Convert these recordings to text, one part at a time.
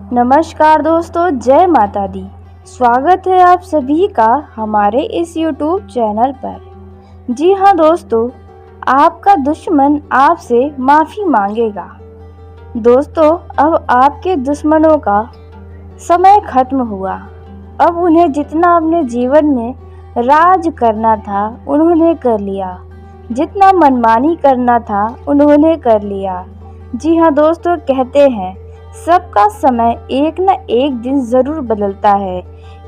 नमस्कार दोस्तों, जय माता दी। स्वागत है आप सभी का हमारे इस YouTube चैनल पर। जी हाँ दोस्तों, आपका दुश्मन आपसे माफ़ी मांगेगा। दोस्तों, अब आपके दुश्मनों का समय खत्म हुआ। अब उन्हें जितना अपने जीवन में राज करना था उन्होंने कर लिया, जितना मनमानी करना था उन्होंने कर लिया। जी हाँ दोस्तों, कहते हैं सबका समय एक न एक दिन ज़रूर बदलता है।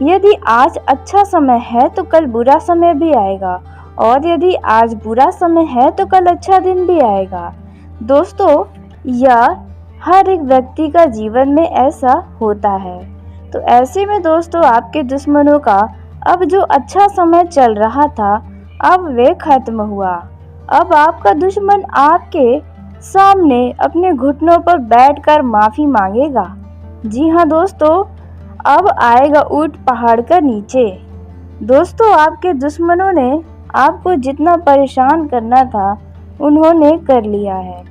यदि आज अच्छा समय है तो कल बुरा समय भी आएगा, और यदि आज बुरा समय है तो कल अच्छा दिन भी आएगा। दोस्तों, यह हर एक व्यक्ति का जीवन में ऐसा होता है। तो ऐसे में दोस्तों, आपके दुश्मनों का अब जो अच्छा समय चल रहा था अब वे खत्म हुआ। अब आपका दुश्मन आपके सामने अपने घुटनों पर बैठकर माफ़ी मांगेगा। जी हाँ दोस्तों, अब आएगा ऊँट पहाड़ का नीचे। दोस्तों, आपके दुश्मनों ने आपको जितना परेशान करना था उन्होंने कर लिया है।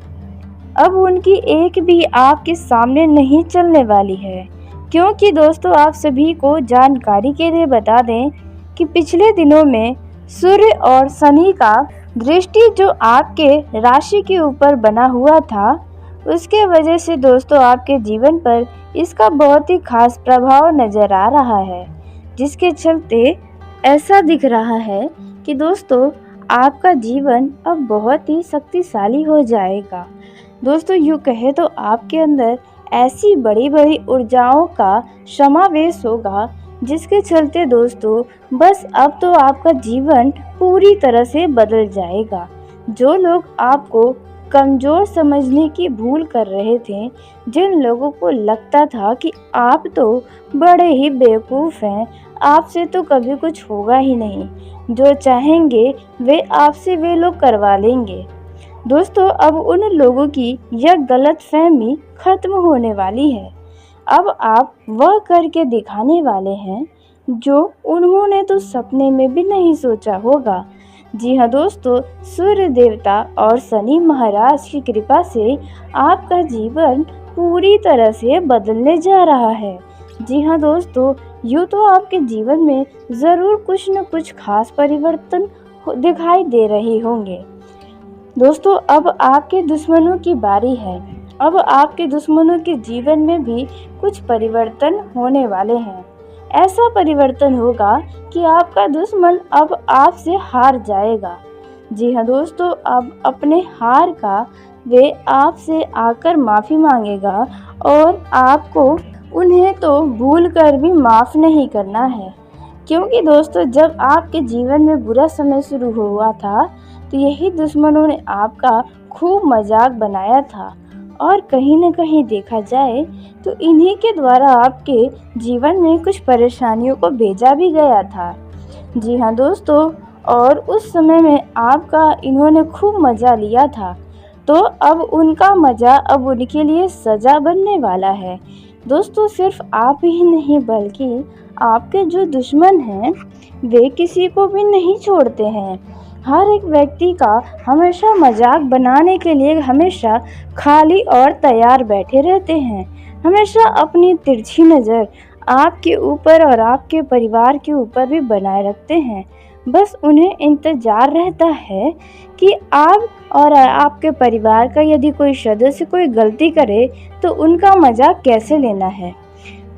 अब उनकी एक भी आपके सामने नहीं चलने वाली है, क्योंकि दोस्तों आप सभी को जानकारी के लिए बता दें कि पिछले दिनों में सूर्य और शनि का दृष्टि जो आपके राशि के ऊपर बना हुआ था, उसके वजह से दोस्तों आपके जीवन पर इसका बहुत ही खास प्रभाव नज़र आ रहा है, जिसके चलते ऐसा दिख रहा है कि दोस्तों आपका जीवन अब बहुत ही शक्तिशाली हो जाएगा। दोस्तों, यूँ कहे तो आपके अंदर ऐसी बड़ी बड़ी ऊर्जाओं का समावेश होगा, जिसके चलते दोस्तों बस अब तो आपका जीवन पूरी तरह से बदल जाएगा। जो लोग आपको कमज़ोर समझने की भूल कर रहे थे, जिन लोगों को लगता था कि आप तो बड़े ही बेवकूफ़ हैं, आपसे तो कभी कुछ होगा ही नहीं, जो चाहेंगे वे आपसे वे लोग करवा लेंगे। दोस्तों, अब उन लोगों की यह गलतफहमी खत्म होने वाली है। अब आप वह करके दिखाने वाले हैं जो उन्होंने तो सपने में भी नहीं सोचा होगा। जी हाँ दोस्तों, सूर्य देवता और शनि महाराज की कृपा से आपका जीवन पूरी तरह से बदलने जा रहा है। जी हाँ दोस्तों, यूँ तो आपके जीवन में ज़रूर कुछ न कुछ खास परिवर्तन दिखाई दे रहे होंगे। दोस्तों, अब आपके दुश्मनों की बारी है। अब आपके दुश्मनों के जीवन में भी कुछ परिवर्तन होने वाले हैं। ऐसा परिवर्तन होगा कि आपका दुश्मन अब आपसे हार जाएगा। जी हाँ दोस्तों, अब अपने हार का वे आपसे आकर माफ़ी मांगेगा, और आपको उन्हें तो भूल कर भी माफ़ नहीं करना है। क्योंकि दोस्तों जब आपके जीवन में बुरा समय शुरू हुआ था तो यही दुश्मनों ने आपका खूब मजाक बनाया था, और कहीं न कहीं देखा जाए तो इन्हीं के द्वारा आपके जीवन में कुछ परेशानियों को भेजा भी गया था। जी हाँ दोस्तों, और उस समय में आपका इन्होंने खूब मज़ा लिया था, तो अब उनका मज़ा अब उनके लिए सज़ा बनने वाला है। दोस्तों, सिर्फ आप ही नहीं बल्कि आपके जो दुश्मन हैं वे किसी को भी नहीं छोड़ते हैं। हर एक व्यक्ति का हमेशा मजाक बनाने के लिए हमेशा खाली और तैयार बैठे रहते हैं। हमेशा अपनी तिरछी नज़र आपके ऊपर और आपके परिवार के ऊपर भी बनाए रखते हैं। बस उन्हें इंतज़ार रहता है कि आप और आपके परिवार का यदि कोई सदस्य कोई गलती करे तो उनका मजाक कैसे लेना है।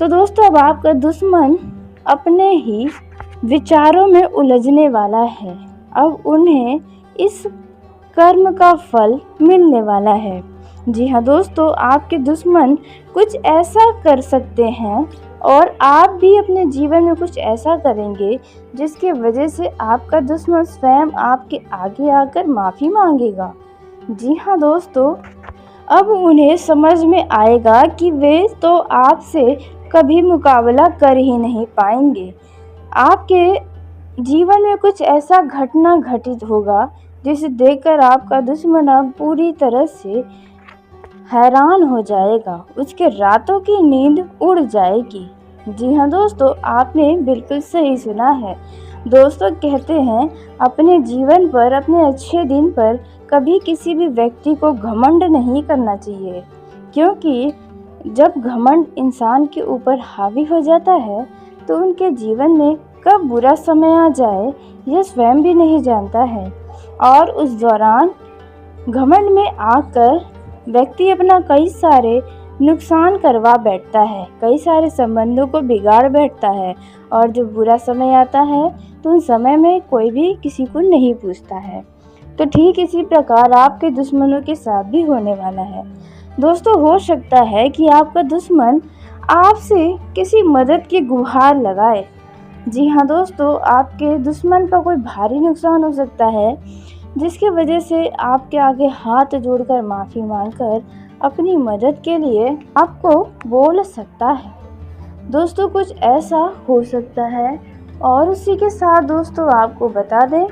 तो दोस्तों, अब आपका दुश्मन अपने ही विचारों में उलझने वाला है। अब उन्हें इस कर्म का फल मिलने वाला है। जी हाँ दोस्तों, आपके दुश्मन कुछ ऐसा कर सकते हैं और आप भी अपने जीवन में कुछ ऐसा करेंगे जिसके वजह से आपका दुश्मन स्वयं आपके आगे आकर माफ़ी मांगेगा। जी हाँ दोस्तों, अब उन्हें समझ में आएगा कि वे तो आपसे कभी मुकाबला कर ही नहीं पाएंगे। आपके जीवन में कुछ ऐसा घटना घटित होगा जिसे देखकर आपका दुश्मन अब पूरी तरह से हैरान हो जाएगा, उसके रातों की नींद उड़ जाएगी। जी हाँ दोस्तों, आपने बिल्कुल सही सुना है। दोस्तों, कहते हैं अपने जीवन पर, अपने अच्छे दिन पर कभी किसी भी व्यक्ति को घमंड नहीं करना चाहिए, क्योंकि जब घमंड इंसान के ऊपर हावी हो जाता है तो उनके जीवन में कब बुरा समय आ जाए यह स्वयं भी नहीं जानता है, और उस दौरान घमंड में आकर व्यक्ति अपना कई सारे नुकसान करवा बैठता है, कई सारे संबंधों को बिगाड़ बैठता है, और जब बुरा समय आता है तो उन समय में कोई भी किसी को नहीं पूछता है। तो ठीक इसी प्रकार आपके दुश्मनों के साथ भी होने वाला है। दोस्तों, हो सकता है कि आपका दुश्मन आपसे किसी मदद की गुहार लगाए। जी हाँ दोस्तों, आपके दुश्मन का कोई भारी नुकसान हो सकता है जिसकी वजह से आपके आगे हाथ जोड़कर माफ़ी मांगकर अपनी मदद के लिए आपको बोल सकता है। दोस्तों, कुछ ऐसा हो सकता है। और उसी के साथ दोस्तों आपको बता दें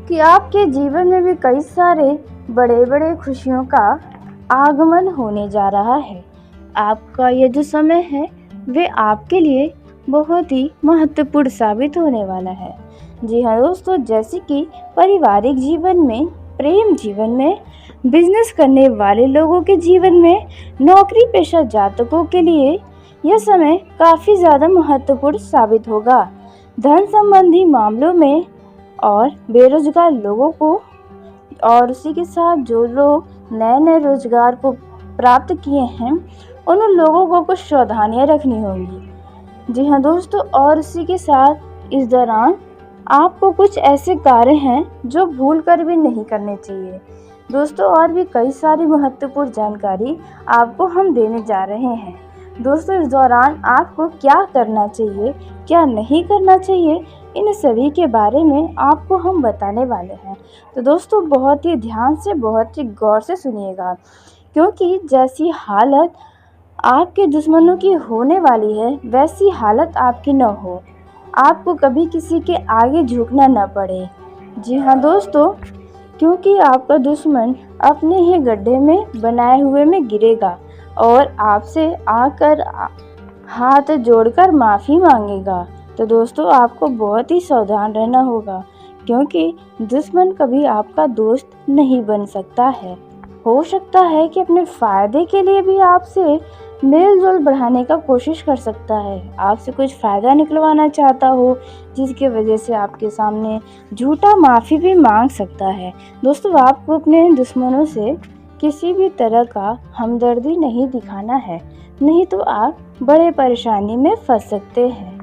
कि आपके जीवन में भी कई सारे बड़े बड़े खुशियों का आगमन होने जा रहा है। आपका ये जो समय है वे आपके लिए बहुत ही महत्वपूर्ण साबित होने वाला है। जी हाँ दोस्तों, जैसे कि पारिवारिक जीवन में, प्रेम जीवन में, बिजनेस करने वाले लोगों के जीवन में, नौकरी पेशा जातकों के लिए यह समय काफ़ी ज़्यादा महत्वपूर्ण साबित होगा। धन संबंधी मामलों में और बेरोजगार लोगों को, और उसी के साथ जो लोग नए नए रोजगार को प्राप्त किए हैं उन लोगों को कुछ सावधानियाँ रखनी होंगी। जी हाँ दोस्तों, और उसी के साथ इस दौरान आपको कुछ ऐसे कार्य हैं जो भूल कर भी नहीं करने चाहिए। दोस्तों, और भी कई सारी महत्वपूर्ण जानकारी आपको हम देने जा रहे हैं। दोस्तों, इस दौरान आपको क्या करना चाहिए, क्या नहीं करना चाहिए, इन सभी के बारे में आपको हम बताने वाले हैं। तो दोस्तों, बहुत ही ध्यान से, बहुत ही गौर से सुनिएगा, क्योंकि जैसी हालत आपके दुश्मनों की होने वाली है वैसी हालत आपकी न हो, आपको कभी किसी के आगे झुकना न पड़े। जी हाँ दोस्तों, क्योंकि आपका दुश्मन अपने ही गड्ढे में बनाए हुए में गिरेगा और आपसे आकर हाथ जोड़कर माफ़ी मांगेगा। तो दोस्तों, आपको बहुत ही सावधान रहना होगा, क्योंकि दुश्मन कभी आपका दोस्त नहीं बन सकता है। हो सकता है कि अपने फ़ायदे के लिए भी आपसे मेल जोल बढ़ाने का कोशिश कर सकता है, आपसे कुछ फ़ायदा निकलवाना चाहता हो, जिसकी वजह से आपके सामने झूठा माफ़ी भी मांग सकता है। दोस्तों, आपको अपने दुश्मनों से किसी भी तरह का हमदर्दी नहीं दिखाना है, नहीं तो आप बड़े परेशानी में फंस सकते हैं।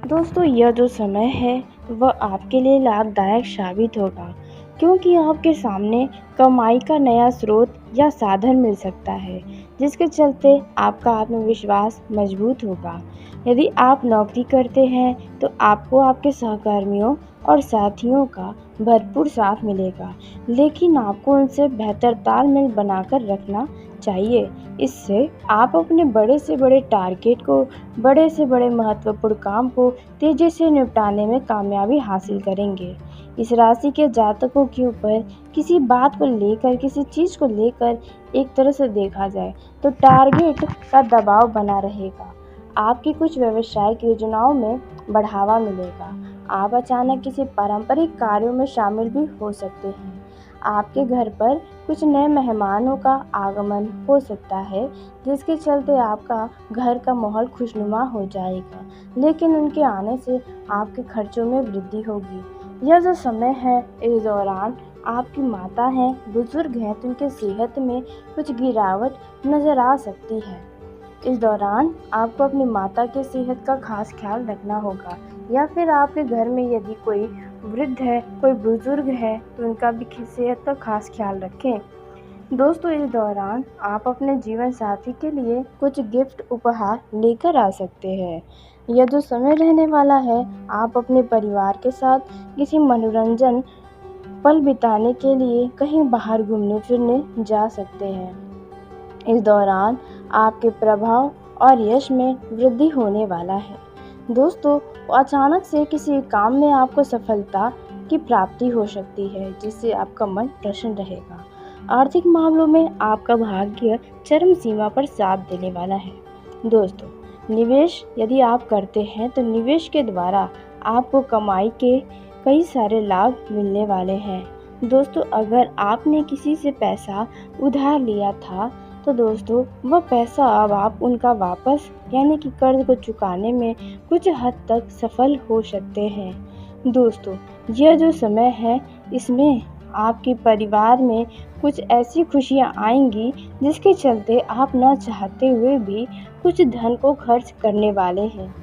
दोस्तों, यह जो समय है वह आपके लिए लाभदायक साबित होगा, क्योंकि आपके सामने कमाई का नया स्रोत या साधन मिल सकता है, जिसके चलते आपका आत्मविश्वास मजबूत होगा। यदि आप नौकरी करते हैं तो आपको आपके सहकर्मियों और साथियों का भरपूर साथ मिलेगा, लेकिन आपको उनसे बेहतर तालमेल बनाकर रखना चाहिए। इससे आप अपने बड़े से बड़े टारगेट को, बड़े से बड़े महत्वपूर्ण काम को तेज़ी से निपटाने में कामयाबी हासिल करेंगे। इस राशि के जातकों के ऊपर किसी बात को लेकर, किसी चीज़ को लेकर एक तरह से देखा जाए तो टारगेट का दबाव बना रहेगा। आपकी कुछ व्यावसायिक योजनाओं में बढ़ावा मिलेगा। आप अचानक किसी पारंपरिक कार्यों में शामिल भी हो सकते हैं। आपके घर पर कुछ नए मेहमानों का आगमन हो सकता है, जिसके चलते आपका घर का माहौल खुशनुमा हो जाएगा, लेकिन उनके आने से आपके खर्चों में वृद्धि होगी। यह जो समय है, इस दौरान आपकी माता हैं, बुजुर्ग हैं, तो उनके सेहत में कुछ गिरावट नज़र आ सकती है। इस दौरान आपको अपनी माता के सेहत का खास ख्याल रखना होगा, या फिर आपके घर में यदि कोई वृद्ध है, कोई बुजुर्ग है, तो उनका भी सेहत का खास ख्याल रखें। दोस्तों, इस दौरान आप अपने जीवन साथी के लिए कुछ गिफ्ट उपहार लेकर आ सकते हैं। यह जो समय रहने वाला है, आप अपने परिवार के साथ किसी मनोरंजन पल बिताने के लिए कहीं बाहर घूमने फिरने जा सकते हैं। इस दौरान आपके प्रभाव और यश में वृद्धि होने वाला है। दोस्तों, अचानक से किसी काम में आपको सफलता की प्राप्ति हो सकती है, जिससे आपका मन प्रसन्न रहेगा। आर्थिक मामलों में आपका भाग्य चरम सीमा पर साथ देने वाला है। दोस्तों, निवेश यदि आप करते हैं तो निवेश के द्वारा आपको कमाई के कई सारे लाभ मिलने वाले हैं। दोस्तों, अगर आपने किसी से पैसा उधार लिया था तो दोस्तों वह पैसा अब आप उनका वापस यानी कि कर्ज को चुकाने में कुछ हद तक सफल हो सकते हैं। दोस्तों यह जो समय है इसमें आपके परिवार में कुछ ऐसी खुशियां आएंगी जिसके चलते आप न चाहते हुए भी कुछ धन को खर्च करने वाले हैं।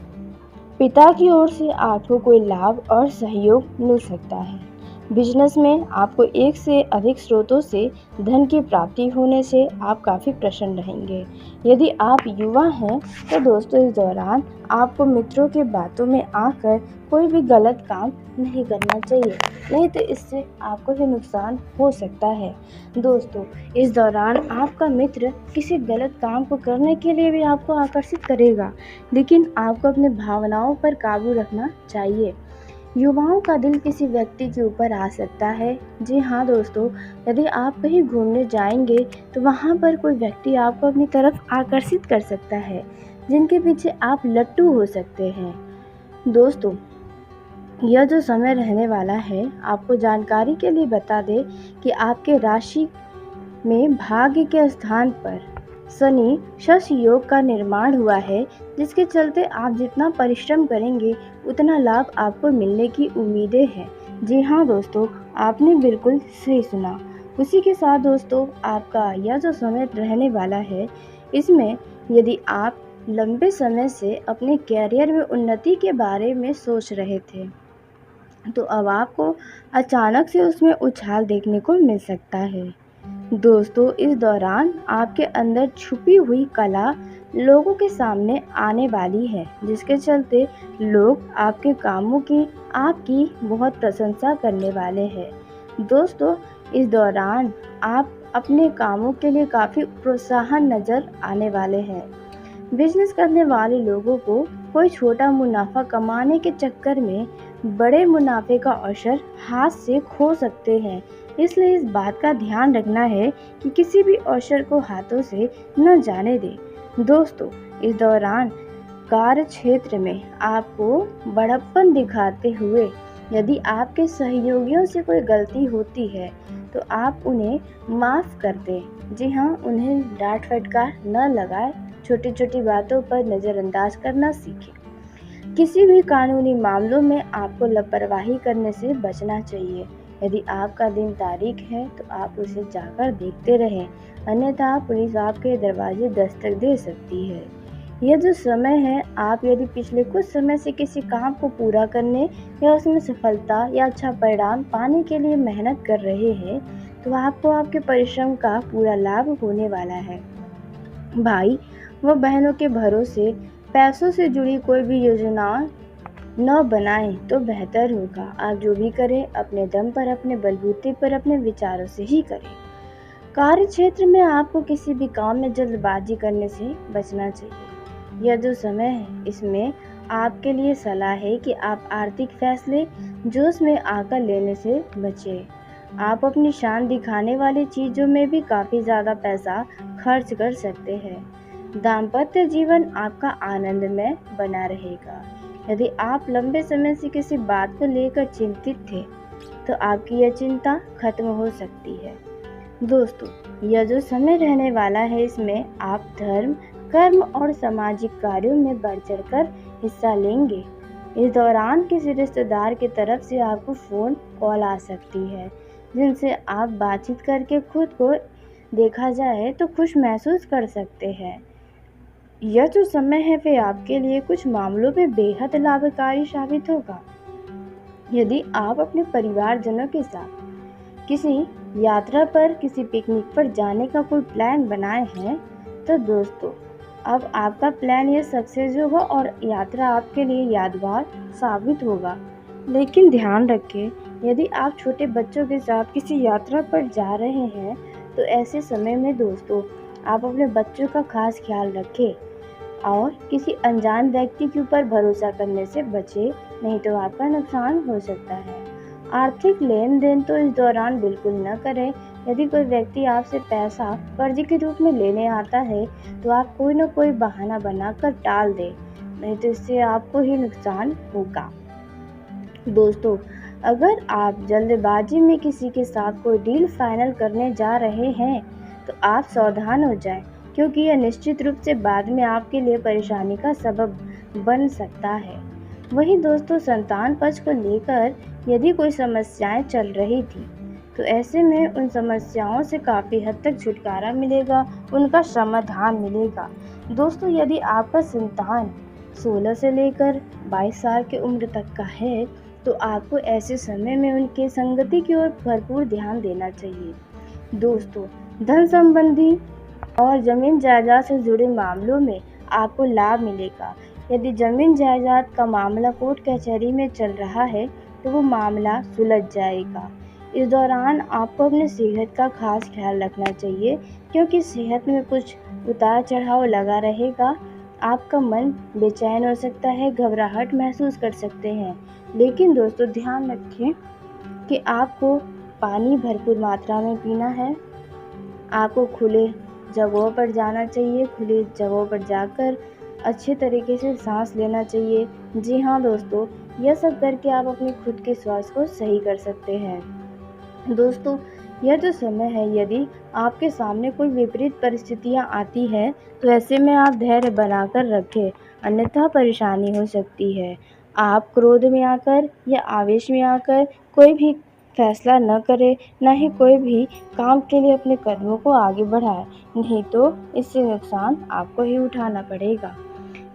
पिता की ओर से आपको कोई लाभ और सहयोग मिल सकता है। बिजनेस में आपको एक से अधिक स्रोतों से धन की प्राप्ति होने से आप काफ़ी प्रसन्न रहेंगे। यदि आप युवा हैं तो दोस्तों इस दौरान आपको मित्रों के बातों में आकर कोई भी गलत काम नहीं करना चाहिए, नहीं तो इससे आपको ही नुकसान हो सकता है। दोस्तों इस दौरान आपका मित्र किसी गलत काम को करने के लिए भी आपको आकर्षित करेगा, लेकिन आपको अपनी भावनाओं पर काबू रखना चाहिए। युवाओं का दिल किसी व्यक्ति के ऊपर आ सकता है। जी हाँ दोस्तों, यदि आप कहीं घूमने जाएंगे तो वहाँ पर कोई व्यक्ति आपको अपनी तरफ आकर्षित कर सकता है, जिनके पीछे आप लट्टू हो सकते हैं। दोस्तों यह जो समय रहने वाला है, आपको जानकारी के लिए बता दें कि आपके राशि में भाग्य के स्थान पर शनि शश योग का निर्माण हुआ है, जिसके चलते आप जितना परिश्रम करेंगे उतना लाभ आपको मिलने की उम्मीदें हैं। जी हाँ दोस्तों, आपने बिल्कुल सही सुना। उसी के साथ दोस्तों आपका यह जो समय रहने वाला है इसमें यदि आप लंबे समय से अपने कैरियर में उन्नति के बारे में सोच रहे थे तो अब आपको अचानक से उसमें उछाल देखने को मिल सकता है। दोस्तों इस दौरान आपके अंदर छुपी हुई कला लोगों के सामने आने वाली है, जिसके चलते लोग आपके कामों की आपकी बहुत प्रशंसा करने वाले हैं। दोस्तों इस दौरान आप अपने कामों के लिए काफ़ी प्रोत्साहन नज़र आने वाले हैं। बिजनेस करने वाले लोगों को कोई छोटा मुनाफा कमाने के चक्कर में बड़े मुनाफे का अवसर हाथ से खो सकते हैं, इसलिए इस बात का ध्यान रखना है कि किसी भी अवसर को हाथों से न जाने दें। दोस्तों इस दौरान कार्य क्षेत्र में आपको बड़प्पन दिखाते हुए यदि आपके सहयोगियों से कोई गलती होती है तो आप उन्हें माफ़ कर दें। जी हाँ, उन्हें डांट फटकार न लगाए, छोटी छोटी बातों पर नज़रअंदाज करना सीखें। किसी भी कानूनी मामलों में आपको लापरवाही करने से बचना चाहिए। यदि आपका दिन तारीख है तो आप उसे जाकर देखते रहें, अन्यथा पुलिस आपके दरवाजे दस्तक दे सकती है। यह जो समय है, आप यदि पिछले कुछ समय से किसी काम को पूरा करने या उसमें सफलता या अच्छा परिणाम पाने के लिए मेहनत कर रहे हैं तो आपको आपके परिश्रम का पूरा लाभ होने वाला है। भाई व बहनों के भरोसे पैसों से जुड़ी कोई भी योजना न बनाएं तो बेहतर होगा। आप जो भी करें अपने दम पर, अपने बलबूते पर, अपने विचारों से ही करें। कार्य क्षेत्र में आपको किसी भी काम में जल्दबाजी करने से बचना चाहिए। यह जो समय है इसमें आपके लिए सलाह है कि आप आर्थिक फैसले जोश में आकर लेने से बचें। आप अपनी शान दिखाने वाली चीज़ों में भी काफ़ी ज़्यादा पैसा खर्च कर सकते हैं। दाम्पत्य जीवन आपका आनंदमय बना रहेगा। यदि आप लंबे समय से किसी बात को लेकर चिंतित थे तो आपकी यह चिंता खत्म हो सकती है। दोस्तों यह जो समय रहने वाला है इसमें आप धर्म, कर्म और सामाजिक कार्यों में बढ़ चढ़कर हिस्सा लेंगे। इस दौरान किसी रिश्तेदार की तरफ से आपको फ़ोन कॉल आ सकती है, जिनसे आप बातचीत करके खुद को देखा जाए तो खुश महसूस कर सकते हैं। यह जो समय है वे आपके लिए कुछ मामलों में बेहद लाभकारी साबित होगा। यदि आप अपने परिवारजनों के साथ किसी यात्रा पर, किसी पिकनिक पर जाने का कोई प्लान बनाए हैं तो दोस्तों अब आपका प्लान ये सक्सेस होगा और यात्रा आपके लिए यादगार साबित होगा। लेकिन ध्यान रखें, यदि आप छोटे बच्चों के साथ किसी यात्रा पर जा रहे हैं तो ऐसे समय में दोस्तों आप अपने बच्चों का खास ख्याल रखें और किसी अनजान व्यक्ति के ऊपर भरोसा करने से बचें, नहीं तो आपका नुकसान हो सकता है। आर्थिक लेन देन तो इस दौरान बिल्कुल न करें। यदि कोई व्यक्ति आपसे पैसा कर्ज के रूप में लेने आता है तो आप कोई न कोई बहाना बनाकर टाल दें, नहीं तो इससे आपको ही नुकसान होगा। दोस्तों अगर आप जल्दबाजी में किसी के साथ कोई डील फाइनल करने जा रहे हैं तो आप सावधान हो जाएं, क्योंकि यह निश्चित रूप से बाद में आपके लिए परेशानी का सबब बन सकता है। वहीं दोस्तों, संतान पक्ष को लेकर यदि कोई समस्याएं चल रही थी, तो ऐसे में उन समस्याओं से काफ़ी हद तक छुटकारा मिलेगा, उनका समाधान मिलेगा। दोस्तों, यदि आपका संतान 16 से लेकर 22 साल की उम्र तक का है, तो आपको ऐसे समय में उनके संगति की ओर भरपूर ध्यान देना चाहिए। दोस्तों, धन संबंधी और ज़मीन जायदाद से जुड़े मामलों में आपको लाभ मिलेगा। यदि ज़मीन जायदाद का मामला कोर्ट कचहरी में चल रहा है, तो वो मामला सुलझ जाएगा। इस दौरान आपको अपनी सेहत का खास ख्याल रखना चाहिए, क्योंकि सेहत में कुछ उतार चढ़ाव लगा रहेगा। आपका मन बेचैन हो सकता है, घबराहट महसूस कर सकते हैं। लेकिन दोस्तों, ध्यान रखें कि आपको पानी भरपूर मात्रा में पीना है। आपको खुले जगहों पर जाना चाहिए, खुली जगहों पर जाकर अच्छे तरीके से सांस लेना चाहिए। जी हाँ दोस्तों, यह सब करके आप अपने खुद के स्वास्थ्य को सही कर सकते हैं। दोस्तों, यह जो समय है, यदि आपके सामने कोई विपरीत परिस्थितियां आती हैं, तो ऐसे में आप धैर्य बनाकर रखें, अन्यथा परेशानी हो सकती है। आप क्रोध में आकर या आवेश में आकर कोई भी फैसला न करें, न ही कोई भी काम के लिए अपने कदमों को आगे बढ़ाएं, नहीं तो इससे नुकसान आपको ही उठाना पड़ेगा।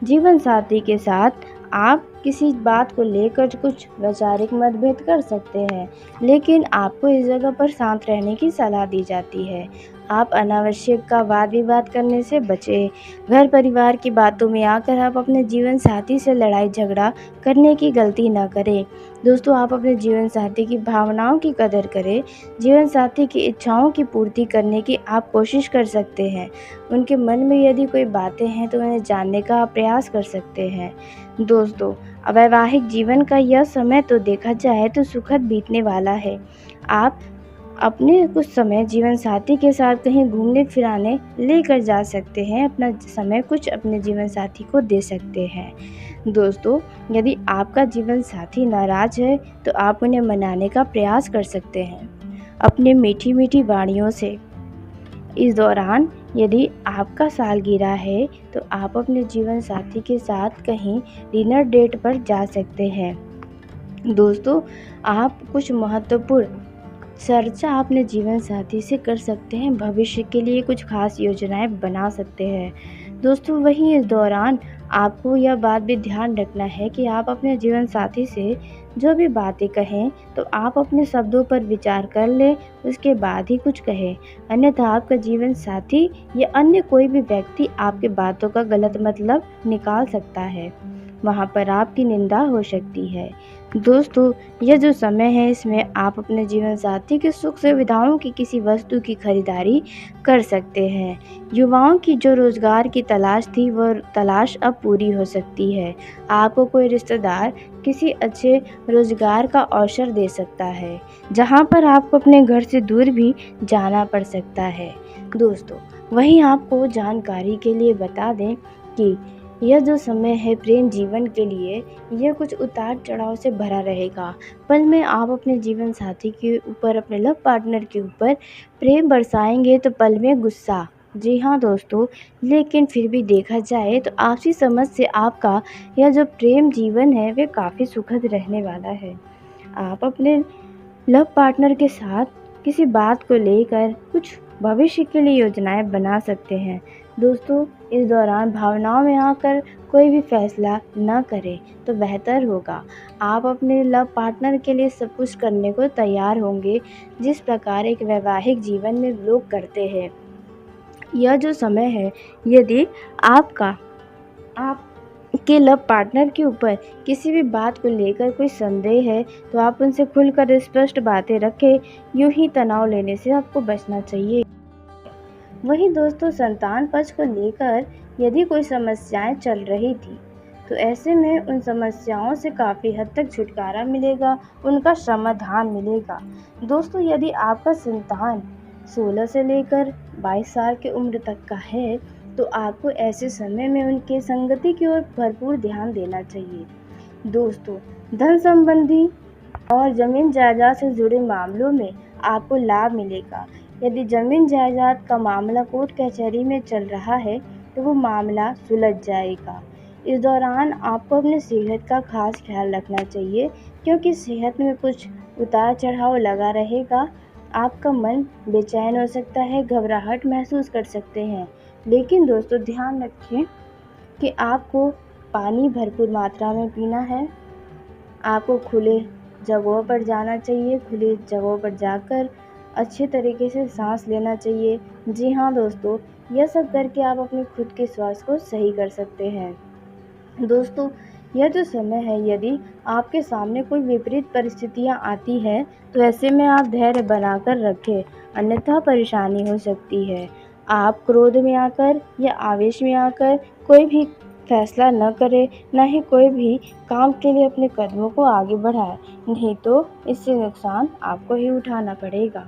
जीवन साथी के साथ आप किसी बात को लेकर कुछ वैचारिक मतभेद कर सकते हैं, लेकिन आपको इस जगह पर शांत रहने की सलाह दी जाती है। आप अनावश्यक का वाद विवाद करने से बचें। घर परिवार की बातों में आकर आप अपने जीवन साथी से लड़ाई झगड़ा करने की गलती न करें। दोस्तों, आप अपने जीवन साथी की भावनाओं की कदर करें। जीवन साथी की इच्छाओं की पूर्ति करने की आप कोशिश कर सकते हैं। उनके मन में यदि कोई बातें हैं, तो उन्हें जानने का आप प्रयास कर सकते हैं। दोस्तों, वैवाहिक जीवन का यह समय तो देखा जाए तो सुखद बीतने वाला है। आप अपने कुछ समय जीवन साथी के साथ कहीं घूमने फिराने लेकर जा सकते हैं। अपना समय कुछ अपने जीवन साथी को दे सकते हैं। दोस्तों, यदि आपका जीवन साथी नाराज़ है, तो आप उन्हें मनाने का प्रयास कर सकते हैं अपने मीठी मीठी वाणियों से। इस दौरान यदि आपका सालगिरह है, तो आप अपने जीवन साथी के साथ कहीं डिनर डेट पर जा सकते हैं। दोस्तों, आप कुछ महत्वपूर्ण चर्चा अपने जीवन साथी से कर सकते हैं, भविष्य के लिए कुछ खास योजनाएं बना सकते हैं। दोस्तों, वहीं इस दौरान आपको यह बात भी ध्यान रखना है कि आप अपने जीवन साथी से जो भी बातें कहें, तो आप अपने शब्दों पर विचार कर लें, उसके बाद ही कुछ कहें। अन्यथा आपका जीवन साथी या अन्य कोई भी व्यक्ति आपकी बातों का गलत मतलब निकाल सकता है। वहाँ पर आपकी निंदा हो सकती है। दोस्तों, यह जो समय है, इसमें आप अपने जीवन साथी की सुख सुविधाओं की किसी वस्तु की खरीदारी कर सकते हैं। युवाओं की जो रोजगार की तलाश थी, वह तलाश अब पूरी हो सकती है। आपको कोई रिश्तेदार किसी अच्छे रोजगार का अवसर दे सकता है, जहां पर आपको अपने घर से दूर भी जाना पड़ सकता है। दोस्तों, वहीं आपको जानकारी के लिए बता दें कि यह जो समय है प्रेम जीवन के लिए, यह कुछ उतार चढ़ाव से भरा रहेगा। पल में आप अपने जीवन साथी के ऊपर, अपने लव पार्टनर के ऊपर प्रेम बरसाएंगे, तो पल में गुस्सा। जी हाँ दोस्तों, लेकिन फिर भी देखा जाए तो आपसी समझ से आपका यह जो प्रेम जीवन है, वह काफ़ी सुखद रहने वाला है। आप अपने लव पार्टनर के साथ किसी बात को लेकर कुछ भविष्य के लिए योजनाएं बना सकते हैं। दोस्तों, इस दौरान भावनाओं में आकर कोई भी फैसला न करें तो बेहतर होगा। आप अपने लव पार्टनर के लिए सब कुछ करने को तैयार होंगे, जिस प्रकार एक वैवाहिक जीवन में लोग करते हैं। यह जो समय है, यदि आपके लव पार्टनर के ऊपर किसी भी बात को लेकर कोई संदेह है, तो आप उनसे खुलकर स्पष्ट बातें रखें। यूं ही तनाव लेने से आपको बचना चाहिए। वहीं दोस्तों, संतान पक्ष को लेकर यदि कोई समस्याएं चल रही थी, तो ऐसे में उन समस्याओं से काफ़ी हद तक छुटकारा मिलेगा, उनका समाधान मिलेगा। दोस्तों, यदि आपका संतान 16 से लेकर 22 साल की उम्र तक का है, तो आपको ऐसे समय में उनके संगति की ओर भरपूर ध्यान देना चाहिए। दोस्तों, धन संबंधी और ज़मीन जायदाद से जुड़े मामलों में आपको लाभ मिलेगा। यदि ज़मीन जायदाद का मामला कोर्ट कचहरी में चल रहा है तो वो मामला सुलझ जाएगा। इस दौरान आपको अपनी सेहत का खास ख्याल रखना चाहिए, क्योंकि सेहत में कुछ उतार चढ़ाव लगा रहेगा। आपका मन बेचैन हो सकता है, घबराहट महसूस कर सकते हैं। लेकिन दोस्तों ध्यान रखें कि आपको पानी भरपूर मात्रा में पीना है। आपको खुले जगहों पर जाना चाहिए, खुली जगहों पर जाकर अच्छे तरीके से सांस लेना चाहिए। जी हाँ दोस्तों, यह सब करके आप अपने खुद के स्वास्थ्य को सही कर सकते हैं। दोस्तों, यह जो समय है, यदि आपके सामने कोई विपरीत परिस्थितियाँ आती हैं तो ऐसे में आप धैर्य बनाकर रखें, अन्यथा परेशानी हो सकती है। आप क्रोध में आकर या आवेश में आकर कोई भी फैसला न करें, न ही कोई भी काम के लिए अपने कदमों को आगे बढ़ाएं, नहीं तो इससे नुकसान आपको ही उठाना पड़ेगा।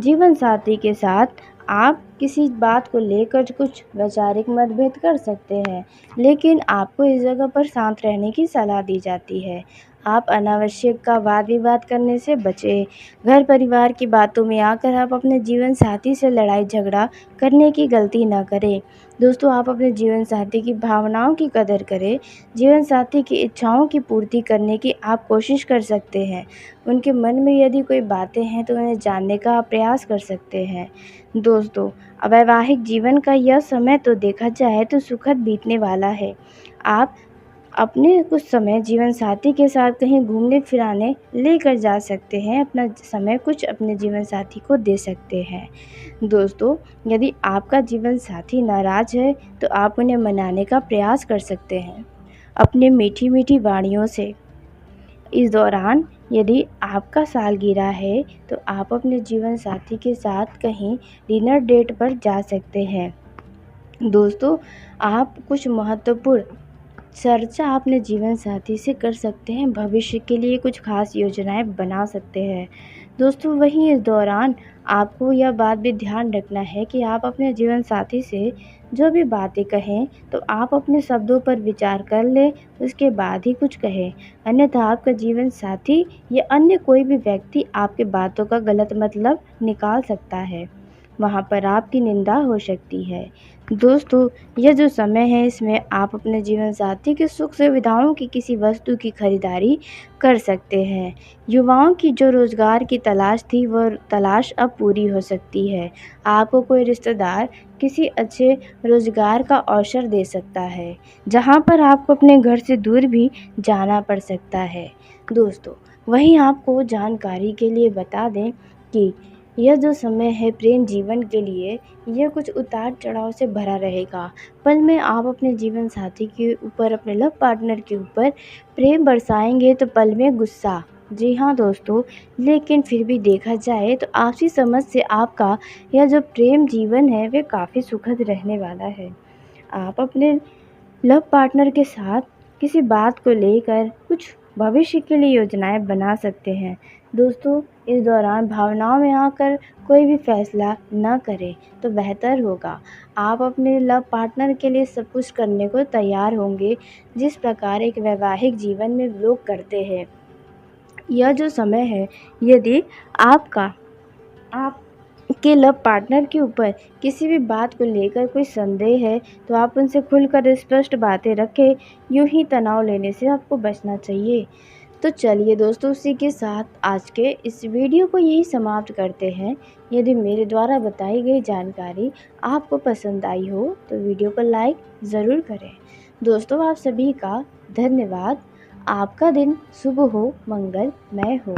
जीवन साथी के साथ आप किसी बात को लेकर कुछ वैचारिक मतभेद कर सकते हैं, लेकिन आपको इस जगह पर शांत रहने की सलाह दी जाती है। आप अनावश्यक का वाद विवाद करने से बचें। घर परिवार की बातों में आकर आप अपने जीवन साथी से लड़ाई झगड़ा करने की गलती न करें। दोस्तों, आप अपने जीवन साथी की भावनाओं की कदर करें। जीवन साथी की इच्छाओं की पूर्ति करने की आप कोशिश कर सकते हैं। उनके मन में यदि कोई बातें हैं तो उन्हें जानने का आप प्रयास कर सकते हैं। दोस्तों, वैवाहिक जीवन का यह समय तो देखा जाए तो सुखद बीतने वाला है। आप अपने कुछ समय जीवन साथी के साथ कहीं घूमने फिराने लेकर जा सकते हैं, अपना समय कुछ अपने जीवन साथी को दे सकते हैं। दोस्तों, यदि आपका जीवन साथी नाराज़ है तो आप उन्हें मनाने का प्रयास कर सकते हैं अपने मीठी मीठी वाणियों से। इस दौरान यदि आपका सालगिरह है तो आप अपने जीवन साथी के साथ कहीं डिनर डेट पर जा सकते हैं। दोस्तों, आप कुछ महत्वपूर्ण चर्चा अपने जीवन साथी से कर सकते हैं, भविष्य के लिए कुछ खास योजनाएं बना सकते हैं। दोस्तों, वहीं इस दौरान आपको यह बात भी ध्यान रखना है कि आप अपने जीवन साथी से जो भी बातें कहें तो आप अपने शब्दों पर विचार कर लें, उसके बाद ही कुछ कहें, अन्यथा आपका जीवन साथी या अन्य कोई भी व्यक्ति आपकी बातों का गलत मतलब निकाल सकता है। वहाँ पर आपकी निंदा हो सकती है। दोस्तों, यह जो समय है इसमें आप अपने जीवन साथी की सुख सुविधाओं की किसी वस्तु की खरीदारी कर सकते हैं। युवाओं की जो रोज़गार की तलाश थी वह तलाश अब पूरी हो सकती है। आपको कोई रिश्तेदार किसी अच्छे रोज़गार का अवसर दे सकता है, जहाँ पर आपको अपने घर से दूर भी जाना पड़ सकता है। दोस्तों, वहीं आपको जानकारी के लिए बता दें कि यह जो समय है प्रेम जीवन के लिए, यह कुछ उतार चढ़ाव से भरा रहेगा। पल में आप अपने जीवन साथी के ऊपर, अपने लव पार्टनर के ऊपर प्रेम बरसाएंगे तो पल में गुस्सा। जी हाँ दोस्तों, लेकिन फिर भी देखा जाए तो आपसी समझ से आपका यह जो प्रेम जीवन है वह काफ़ी सुखद रहने वाला है। आप अपने लव पार्टनर के साथ किसी बात को लेकर कुछ भविष्य के लिए योजनाएं बना सकते हैं। दोस्तों, इस दौरान भावनाओं में आकर कोई भी फैसला न करें तो बेहतर होगा। आप अपने लव पार्टनर के लिए सब कुछ करने को तैयार होंगे, जिस प्रकार एक वैवाहिक जीवन में लोग करते हैं। यह जो समय है, यदि आपके लव पार्टनर के ऊपर किसी भी बात को लेकर कोई संदेह है तो आप उनसे खुलकर स्पष्ट बातें रखें। यूं ही तनाव लेने से आपको बचना चाहिए। तो चलिए दोस्तों, उसी के साथ आज के इस वीडियो को यही समाप्त करते हैं। यदि मेरे द्वारा बताई गई जानकारी आपको पसंद आई हो तो वीडियो को लाइक ज़रूर करें। दोस्तों, आप सभी का धन्यवाद। आपका दिन शुभ हो, मंगलमय हो।